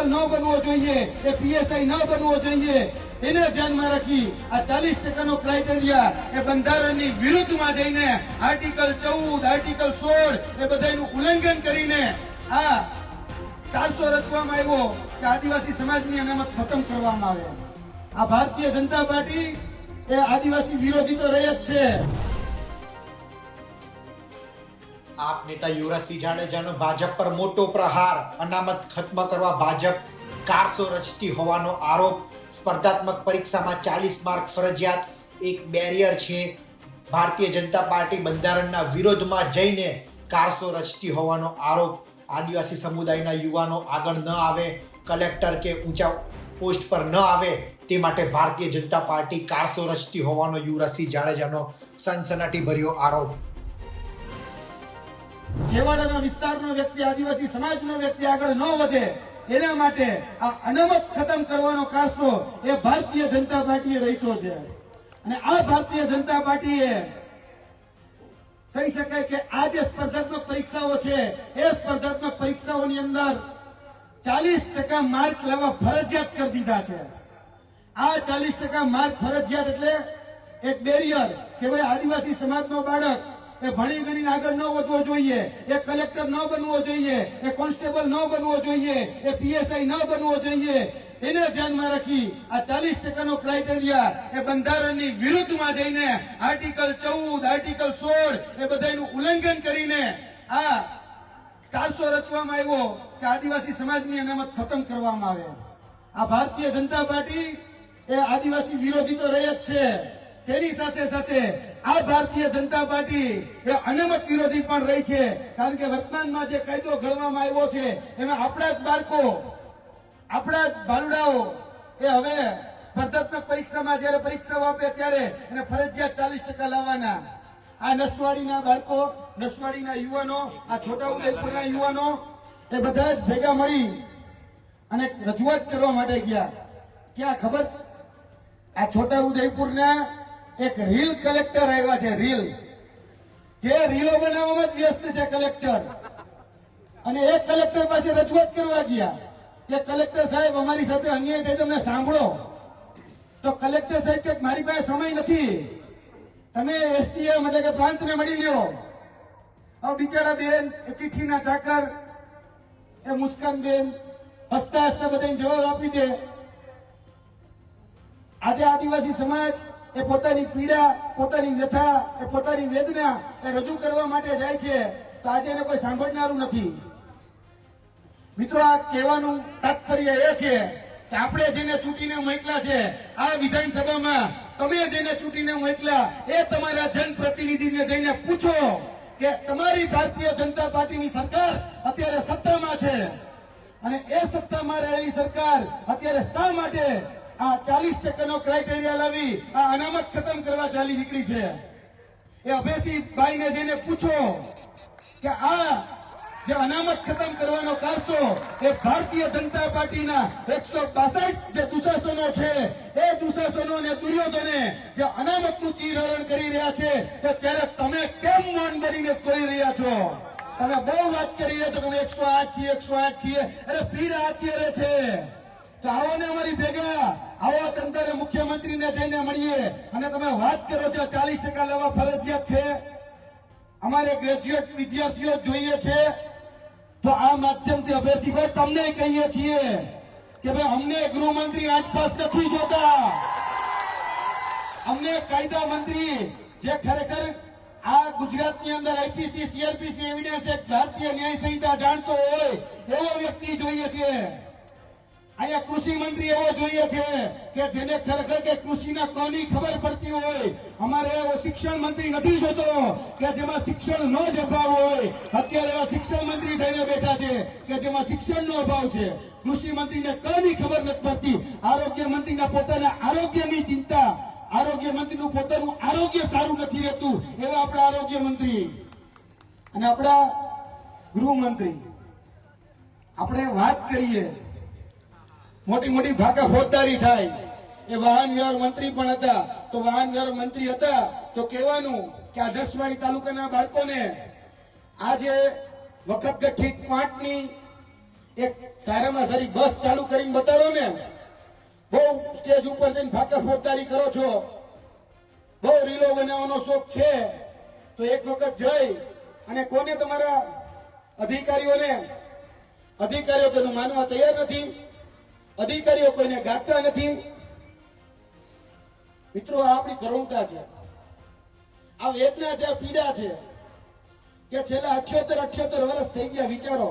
Constable ન બનવો જોઈએ, એ પીએસઆઈ ન બનવો જોઈએ, એને ધ્યાનમાં રાખી આ 40% ક્રાઇટેરિયા એ બંધારણની વિરુદ્ધમાં જઈને આર્ટિકલ 14, આર્ટિકલ 16 એ બધાનું ઉલ્લંઘન કરીને આ 400 રચવામાં આવ્યો કે આદિવાસી સમાજની અનામત ખતમ કરવામાં આવે. આ ભારતીય જનતા પાર્ટી એ આદિવાસી વિરોધી તો રહી જ છે. આપ નેતા યુવરાજસિંહ જાડેજાનો ભાજપ પર મોટો પ્રહાર. અનામત ખત્મ કરવા ભાજપ કારસો રચતી હોવાનો આરોપ. સ્પર્ધાત્મક પરીક્ષામાં 40 માર્ક ફરજિયાત એક બેરિયર છે. ભારતીય જનતા પાર્ટી બંધારણના વિરોધમાં જઈને કારસો રચતી હોવાનો આરોપ. આદિવાસી સમુદાયના યુવાનો આગળ ન આવે, કલેક્ટર કે ઊંચા પોસ્ટ પર ન આવે તે માટે ભારતીય જનતા પાર્ટી કારસો રચતી હોવાનો યુવરાજસિંહ જાડેજાનો સનસનાટીભર્યો આરોપ. છેવાડાના વિસ્તારનો વ્યક્તિ, આદિવાસી સમાજનો વ્યક્તિ આગળ ન વધે એના માટે આ અનામત ખતમ કરવાનો કારસો એ ભારતીય જનતા પાર્ટીએ રચ્યો છે. અને આ ભારતીય જનતા પાર્ટીએ કહી શકાય કે આ જે સ્પર્ધાત્મક પરીક્ષાઓ છે એ સ્પર્ધાત્મક પરીક્ષાઓની અંદર 40% માર્ક લાવવા ફરજિયાત કરી દીધા છે. આ 40% માર્ક ફરજિયાત એટલે એક બેરિયર કે ભાઈ આદિવાસી સમાજનો બાળક એ ભણી ગણીને આગળ ન વધવો જોઈએ, એ કલેક્ટર ન બનવો જોઈએ, એ કોન્સ્ટેબલ ન બનવો જોઈએ, એ પીએસઆઈ ન બનવો જોઈએ, એને ધ્યાનમાં રાખી આ 40% ક્રાઇટેરિયા એ બંધારણની વિરુદ્ધમાં જઈને આર્ટિકલ 14, આર્ટિકલ 16 એ બધાનું ઉલ્લંઘન કરીને આ કારસો રચવામાં આવ્યો કે આદિવાસી સમાજની અનામત ખતમ કરવામાં આવે. આ ભારતીય જનતા પાર્ટી એ આદિવાસી વિરોધી તો રહી જ છે. તેની સાથે સાથે આ ભારતીય જનતા પાર્ટી એ અનામત વિરોધી પણ રહી છે. કારણ કે વર્તમાનમાં જે કાયદો ઘડવામાં આવ્યો છે એમાં આપણા જ બાળકો, આપણા જ બાલુડાઓ એ હવે સ્પર્ધાત્મક પરીક્ષામાં જયારે પરીક્ષાઓ આપે ત્યારે એને ફરજિયાત 40% લાવવાના. આ નસવાડીના બાળકો, નસવાડીના યુવાનો, આ છોટાઉદેપુરના યુવાનો એ બધા જ ભેગા મળી અને રજૂઆત કરવા માટે ગયા. ક્યાં ખબર છે? આ છોટાઉદેપુરના એક રીલ કલેક્ટર આવ્યા છે. રીલ જે રીલો બનાવવામાં જ વ્યસ્ત છે કલેક્ટર. અને એક કલેક્ટર પાસે રજૂઆત કરવા ગયા કે કલેક્ટર સાહેબ અમારી સાથે અન્યાય થાય તમે સાંભળો. તો કલેક્ટર સાહેબ કે મારી પાસે સમય નથી, તમે એસડીએમ એટલે કે પ્રાંતને મળી લ્યો. હવે બિચારા બેન એ ચિઠ્ઠીના ચાકર એ મુસ્કાન બેન હસતા હસતા બધાને જવાબ આપી દે. આજે આદિવાસી સમાજ એ પોતાની પીડા, પોતાની વ્યથા, એ પોતાની વેદના એ રજૂ કરવા માટે જાય છે તો આજે એને કોઈ સાંભળનારું નથી. મિત્રો, આ કહેવાનું તાત્પર્ય એ છે કે આપણે જેને ચૂંટીને મોકલા છે આ વિધાનસભામાં, તમે જેને ચૂંટીને મોકલા એ તમારા જનપ્રતિનિધિને જઈને પૂછો કે તમારી ભારતીય જનતા પાર્ટીની સરકાર અત્યારે સત્તામાં છે અને એ સત્તામાં રહેલી સરકાર અત્યારે શા માટે આ 40% ક્રાઇટેરિયા લાવી આ અનામત ખતમ કરવા ચાલી નીકળી છે? એ અભેસી ભાઈને જઈને પૂછો કે આ જે અનામત ખતમ કરવાનો કારસો એ ભારતીય જનતા પાર્ટીના 162 જે દુશાસનો છે એ દુશાસનો ને દુર્યોધને જે અનામતનું ચીરહરણ કરી રહ્યા છે તે ત્યારે તમે કેમ મૌન બનીને સોઈ રહ્યા છો? તમે બહુ વાત કરી રહ્યા છો કે 108 છીએ, 108 છીએ. અરે પીડા અત્યારે છે તો આવો ને અમારી ભેગા, આવો તંત્રે મુખ્યમંત્રીને જઈને મળીએ. અને તમે વાત કરો છો 40% લેવા ફરજિયાત છે, અમારે ગ્રેજ્યુએટ વિદ્યાર્થીઓ જોઈએ છે. તો આ માધ્યમથી અભેસીભાઈ તમને કહીએ છીએ કે ભાઈ અમને ગૃહમંત્રી આસપાસ નથી જોતા, અમને કાયદા મંત્રી જે ખરેખર આ ગુજરાતની અંદર આઈપીસી, સીઆરપીસી એવિડન્સ એક ભારતીય ન્યાય સંહિતા જાણતો હોય એવો વ્યક્તિ જોઈએ છે. અહીંયા કૃષિ મંત્રી એવો જોઈએ છે કે જેને ખરેખર કે કૃષિના કોની ખબર પડતી હોય. અમારે એવો શિક્ષણ મંત્રી નથી જોતો કે જેમાં શિક્ષણનો જ અભાવ હોય. અત્યારે એવા શિક્ષણ મંત્રી થઈને બેઠા છે કે જેમાં શિક્ષણનો અભાવ છે. કૃષિ મંત્રીને કોની ખબર નથી પડતી. આરોગ્ય મંત્રીના પોતાના આરોગ્યની ચિંતા, આરોગ્ય મંત્રીનું પોતાનું આરોગ્ય સારું નથી રહેતું એવા આપણા આરોગ્ય મંત્રી અને આપણા ગૃહમંત્રી. આપણે વાત કરીએ, મોટી મોટી ભાગા ફોજદારી થાય. એ વાહન વ્યવહાર મંત્રી પણ હતા. તો વાહન વ્યવહાર મંત્રી હતા તો કહેવાનું કે આ નસવાડી તાલુકાના બાળકોને આજે વખત ગઠિત 5ની એક સારામાં સારી બસ ચાલુ કરીને બતાડો ને. બહુ સ્ટેજ ઉપર જઈને ફાકા ફોજદારી કરો છો, બહુ રીલો બનાવવાનો શોખ છે, તો એક વખત જઈ અને કોને તમારા અધિકારીઓ તેનું માનવા તૈયાર નથી. અધિકારીઓ કોઈને ગાતા નથી. મિત્રો, આ આપણી કરુણતા છે, આ વેદના છે, આ પીડા છે કે છેલ્લા 78 વર્ષ થઈ ગયા. વિચારો,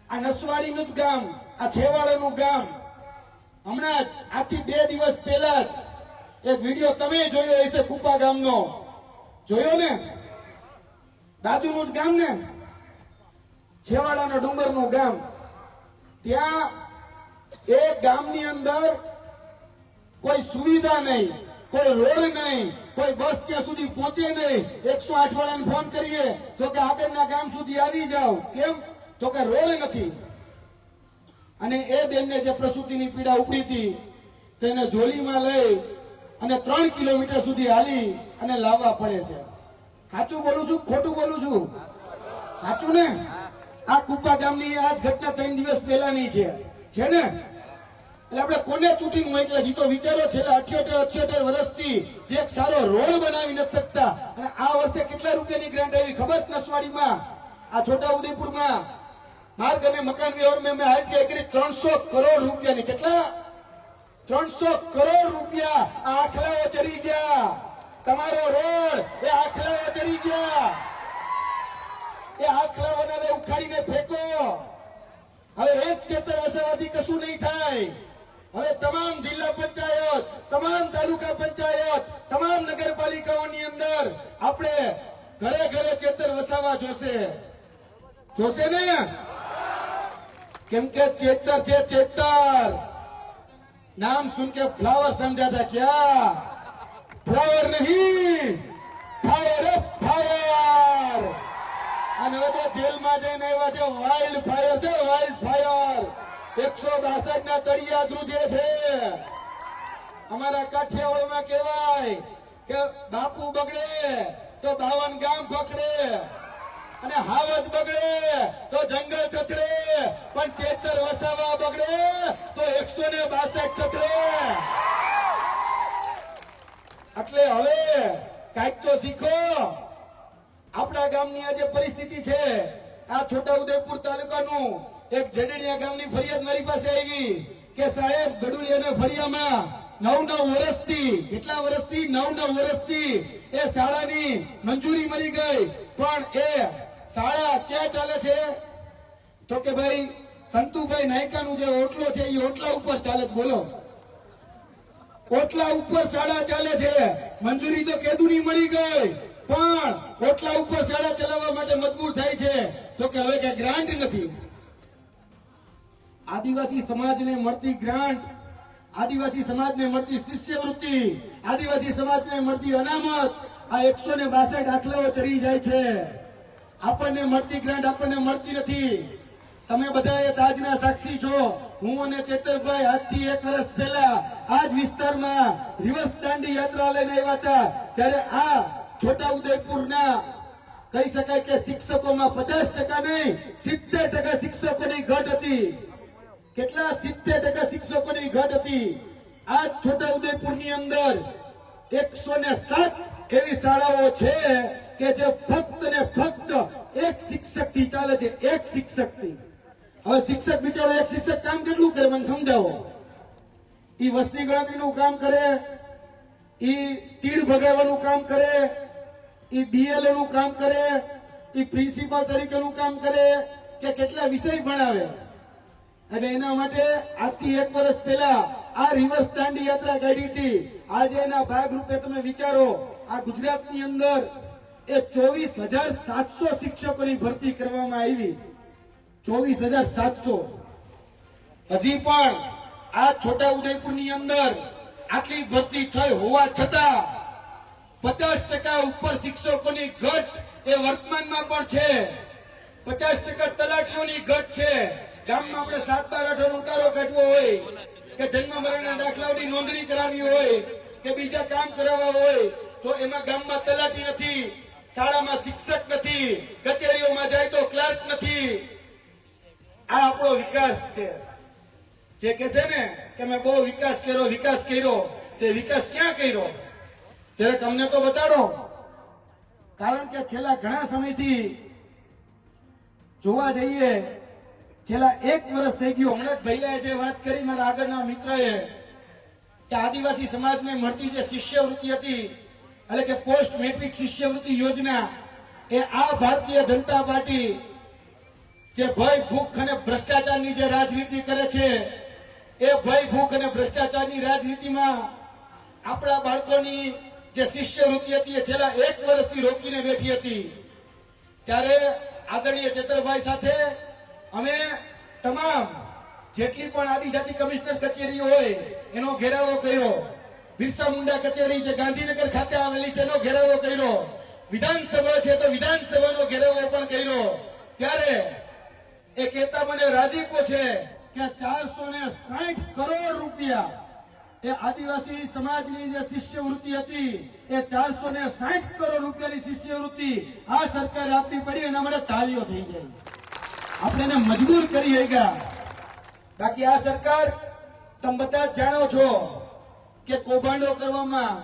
આ નસવાડીનું જ ગામ, આ છેવાડાનું ગામ, હમણાં જ આથી 2 દિવસ પહેલા જ એક વિડીયો તમે જોયો હશે, કુપા ગામનો જોયો ને? બાજુનું જ ગામ ને, છેવાડાના ડુંગરનું ગામ. ત્યાં એ ગામની અંદર કોઈ સુવિધા નહીં, કોઈ રોડ નહીં, કોઈ બસ ત્યાં સુધી પહોંચે નહીં. 108 વાળાને ફોન કરીએ તો કે આગળના ગામ સુધી આવી જાવ. કેમ? તો કે રોડ નથી. અને એ બેનને જે પ્રસૂતિની પીડા ઉપડી હતી તેને જોલીમાં લઈ અને 3 કિલોમીટર સુધી હાલી અને લાવવા પડે છે. સાચું બોલું છું, ખોટું બોલું છું? સાચું ને? આ કુપા ગામની આ જ ઘટના 3 દિવસ પહેલાની છે ને? એટલે આપણે કોને ચૂંટીને મોકલા? જીતો વિચારો, છેલ્લા 78 વર્ષથી જે એક સારો રોડ બનાવી નથી શકતા. અને આ વર્ષે કેટલા રૂપિયાની ગ્રાન્ટ આવી ખબર? નસવાડીમાં, આ છોટા ઉદેપુરમાં માર્ગ અને મકાન વ્યવહાર મેં આઈટીઆઈ કરી 300 કરોડ રૂપિયાની. કેટલા? 300 કરોડ રૂપિયા. આ આખલાઓ ચડી ગયા. તમારો રોડ એ આખલાઓ ચડી ગયા. એ આખલાઓને હવે ઉખાડીને ફેંકો. હવે એક ચેતર વસાવાથી કશું નહીં થાય. હવે તમામ જિલ્લા પંચાયત, તમામ તાલુકા પંચાયત, તમામ નગરપાલિકાઓની અંદર આપણે ઘરે ઘરે ચેતર વસાવા જોશે ને? કેમ કે चेतर છે, चेतर नाम सुन के फ्लावर समझा था क्या? फ्लावर नहीं, फायर फायर. અને હવે તો જેલમાં જઈને આવ્યા છે. વાઇલ્ડ ફાયર છે, વાઇલ્ડ ફાયર. 162 ના તળિયા ધ્રુજે છે. અમારા કાઠિયાવાડમાં કહેવાય કે બાપુ બગડે તો 52 ગામ પકડે, અને હાવજ બગડે તો જંગલ કચડે, પણ ચેતર વસાવા બગડે તો 162 કચડે. એટલે હવે કાંઈક તો શીખો. આપણા ગામની આ જે પરિસ્થિતિ છે, આ છોટાઉદેપુર તાલુકાનું એક જડેડિયા ગામની ફરિયાદ મારી પાસે આવી કે સાહેબ, ગડુલિયાના ફળિયામાં 9 વર્ષથી, કેટલા વર્ષથી? 9 વર્ષથી એ શાળાની મંજૂરી મળી ગઈ, પણ એ શાળા ક્યાં ચાલે છે? તો કે ભાઈ સંતુભાઈ નાયકાનું જે ઓટલો છે એ ઓટલા ઉપર ચાલે. બોલો, ઓટલા ઉપર શાળા ચાલે છે. મંજૂરી તો કેદુની મળી ગઈ, પણ ઓટલા ઉપર શાળા ચલાવવા માટે મજબૂર થાય છે. તો કે હવે કે ગ્રાન્ટ નથી. આદિવાસી સમાજને મળતી ગ્રાન્ટ, આદિવાસી સમાજને મળતી શિષ્યવૃત્તિ, આદિવાસી સમાજને મળતી અનામત, આ 162 દાખલાઓ ચડી જાય છે. આપણને મળતી ગ્રાન્ટ આપણને મળતી નથી. તમે બધા તાજના સાક્ષી છો. હું અને ચેતરભાઈ આજથી 1 વર્ષ પહેલા આ જ વિસ્તારમાં રિવર્સ દાંડી યાત્રા લઈને આવ્યા હતા. જ્યારે આ છોટાઉદેપુરના કહી શકાય કે શિક્ષકોમાં 50% નહીં, 70% શિક્ષકોની ઘટ હતી. કેટલા? 70% શિક્ષકોની ઘટ હતી. આ છોટાઉદેપુરની અંદર 107 એવી શાળાઓ છે કે જે ફક્ત ને ફક્ત એક શિક્ષક થી ચાલે છે. એક શિક્ષક થી. હવે શિક્ષક બિચારો, એક શિક્ષક કામ કેટલું કરે મને સમજાવો? ઈ વસ્તી ગણતરીનું કામ કરે, ઈ તીડ ભગાવવાનું કામ કરે, ઈ બીએલઓ નું કામ કરે, ઈ પ્રિન્સિપાલ તરીકેનું કામ કરે, કે કેટલા વિષય ભણાવે. અને એના માટે આજથી 1 વર્ષ પહેલા આ રિવર્સ દાંડી યાત્રા કાઢી હતી. આજે એના ભાગરૂપે તમે વિચારો, આ ગુજરાતની અંદર એ 24,700 શિક્ષકોની ભરતી કરવામાં આવી. 24,700. હજી પણ આ છોટાઉદેપુરની અંદર આટલી ભરતી થઈ હોવા છતાં 50% ઉપર શિક્ષકોની ઘટ એ વર્તમાનમાં પણ છે. 50% તલાટીઓની ઘટ છે. ગામમાં આપણે 7/8 ઉતારો કાઢવો હોય, કે જન્મ મરણના દાખલાઓની નોંધણી કરાવી હોય, કે બીજા કામ કરાવવા હોય, તો એમાં ગામમાં તલાટી નથી, શાળામાં શિક્ષક નથી, કચેરીઓમાં જાય તો ક્લાર્ક નથી. આ આપણો વિકાસ છે. જે કે છે ને કે મેં બહુ વિકાસ કર્યો, તે વિકાસ ક્યાં કર્યો? જરાક અમને તો બતાડો. કારણ કે છેલ્લા ઘણા સમયથી જોવા જઈએ, છેલ્લા 1 વર્ષ થઈ ગયું. હમણાં જ ભૈલાએ જે વાત કરી મારા આગળના મિત્રએ, કે આદિવાસી સમાજને મળતી જે શિષ્યવૃત્તિ હતી, એટલે કે પોસ્ટ મેટ્રિક શિષ્યવૃત્તિ યોજના, એ આ ભારતીય જનતા પાર્ટી જે ભય ભૂખ અને ભ્રષ્ટાચારની જે રાજનીતિ કરે છે, એ ભય ભૂખ અને ભ્રષ્ટાચારની રાજનીતિમાં આપણા બાળકોની જે શિષ્યવૃત્તિ હતી એ છેલ્લા 1 વર્ષથી રોકીને બેઠી હતી. ત્યારે આદરણીય ચેતરભાઈ સાથે અમે તમામ જેટલી પણ આદિજાતિ કમિશનર કચેરીઓ હોય એનો ઘેરાવો કર્યો. બિરસા મુંડા કચેરી જે ગાંધીનગર ખાતે આવેલી છે એનો ઘેરાવો કર્યો. વિધાનસભા છે તો વિધાનસભાનો ઘેરાવો પણ કર્યો. ત્યારે એ કહેતા મને રાજીપો છે કે 460 કરોડ રૂપિયા એ આદિવાસી સમાજની જે શિષ્યવૃત્તિ હતી, એ 460 કરોડ રૂપિયાની શિષ્યવૃત્તિ આ સરકારે આપવી પડી. એના માટે તાળીઓ થઈ ગઈ. આપણે એને મજબૂર કરી ગયા. બાકી આ સરકાર, તમે બધા જ જાણો છો કે કૌભાંડો કરવામાં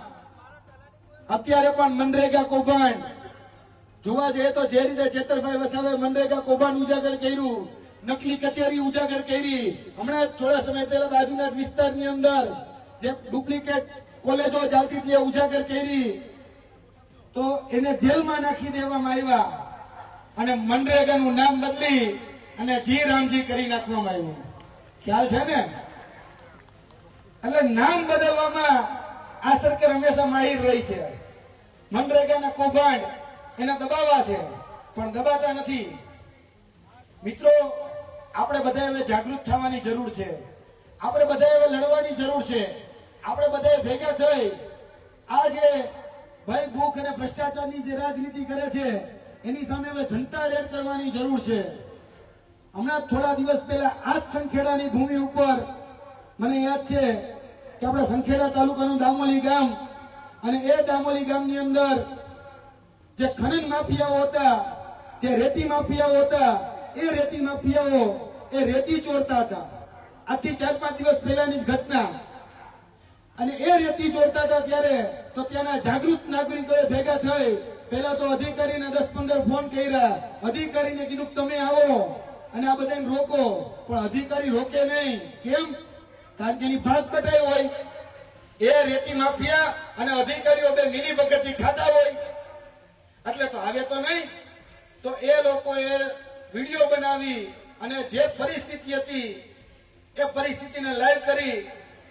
અત્યારે પણ મનરેગા કૌભાંડ જોવા જઈએ તો જે રીતે ચેતરભાઈ વસાવે મનરેગા કૌભાંડ ઉજાગર કર્યું, નકલી કચેરી ઉજાગર કરી, હમણાં થોડા સમય પહેલા બાજુના વિસ્તારની અંદર જે ડુપ્લિકેટ કોલેજો ચાલતી હતી એ ઉજાગર કરી, તો એને જેલમાં નાખી દેવામાં આવ્યા અને મનરેગાનું નામ બદલી અને જી રામજી કરી નાખવામાં આવ્યું. ખ્યાલ છે ને? એટલે નામ બદલવામાં આ સરકાર હંમેશા માહિર રહી છે. મનરેગાના કૌભાંડ એને દબાવવા છે, પણ દબાતા નથી. મિત્રો, આપણે બધાએ હવે જાગૃત થવાની જરૂર છે. આપણે બધાએ હવે લડવાની જરૂર છે. આપણે બધાએ ભેગા થઈ આ જે ભય ભૂખ અને ભ્રષ્ટાચારની જે રાજનીતિ કરે છે એની સામે હવે જનતા રેડ કરવાની જરૂર છે. હમણાં થોડા દિવસ પહેલા આ જ સંખેડાની ભૂમિ ઉપર મને યાદ છે કે આપણા સંખેડા તાલુકાનું દામોલી ગામ, અને એ દામોલી ગામની અંદર જે ખનન માફિયાઓ હતા, જે રેતી માફિયાઓ હતા, એ રેતી માફિયાઓ એ રેતી ચોરતા હતા. આજથી 4-5 દિવસ પહેલાની જ ઘટના. અને એ રેતી ચોરતા હતા ત્યારે તો ત્યાંના જાગૃત નાગરિકોએ ભેગા થઈ પહેલા તો અધિકારીને 10-15 ફોન કર્યા. અધિકારીને કીધું કે તમે આવો અને આ બધાને રોકો, પણ અધિકારી રોકે નહીં. કેમ? કારણ કે એની ભાગ કટાઈ હોય. એ રેતી માફિયા અને અધિકારીઓ બે મિલી ભગતથી ખાતા હોય, એટલે તો આવે તો નહીં. તો એ લોકોએ વિડીયો બનાવી અને જે પરિસ્થિતિ હતી એ પરિસ્થિતિને લાઈવ કરી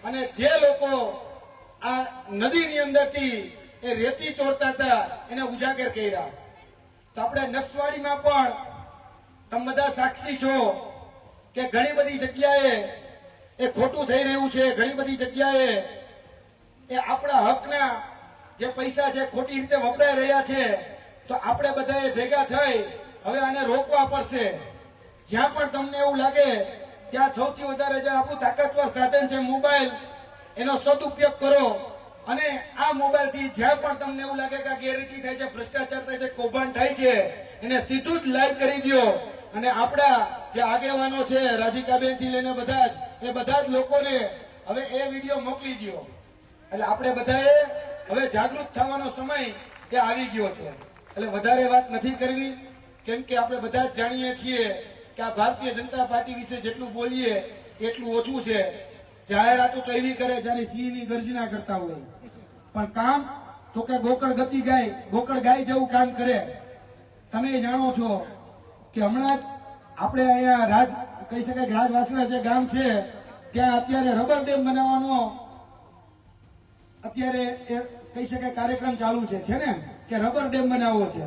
અને જે લોકો આ નદીની અંદરથી એ રેતી ચોરતા હતા એને ઉજાગર કર્યા. તો આપણે નસવાડીમાં પણ તમે બધા સાક્ષી છો કે ઘણી બધી જગ્યાએ એ ખોટું થઈ રહ્યું છે. ઘણી બધી જગ્યાએ એ આપણા હકના જે પૈસા છે ખોટી રીતે વપરાઈ રહ્યા છે. તો આપણે બધાએ ભેગા થઈ હવે આને રોકવા પડશે. જ્યાં પણ તમને એવું લાગે ત્યાં સૌથી વધારે જે આપણું તાકાતવર સાધન છે મોબાઈલ, એનો સદુપયોગ કરો. અને આ મોબાઈલથી જ્યાં પણ તમને એવું લાગે કે ગેરરીતિ થાય છે, ભ્રષ્ટાચાર થાય છે, કૌભાંડ થાય છે, એને સીધું જ લાઈવ કરી દો. અને આપણા જે આગેવાનો છે રાધિકાબેન થી લઈને બધા જ લોકોને હવે એ વિડીયો મોકલી દો. એટલે આપણે બધાએ હવે જાગૃત થવાનો સમય એ આવી ગયો છે. એટલે વધારે વાત નથી કરવી, કેમ કે આપણે બધા જ જાણીએ છીએ કે આ ભારતીય જનતા પાર્ટી વિશે જેટલું બોલીએ એટલું ઓછું છે. જાહેરાતો તો એવી કરે જ્યારે સિંહની ગર્જના કરતા હોય, પણ કામ તો કે ગોકળ ગાય જેવું કામ કરે. તમે જાણો છો કે હમણાં જ આપણે અહીંયા કહી શકાય કે રાજવાસણા જે ગામ છે ત્યાં અત્યારે રબર ડેમ બનાવવાનો અત્યારે એ કહી શકાય કાર્યક્રમ ચાલુ છે ને, કે રબર ડેમ બનાવવો છે.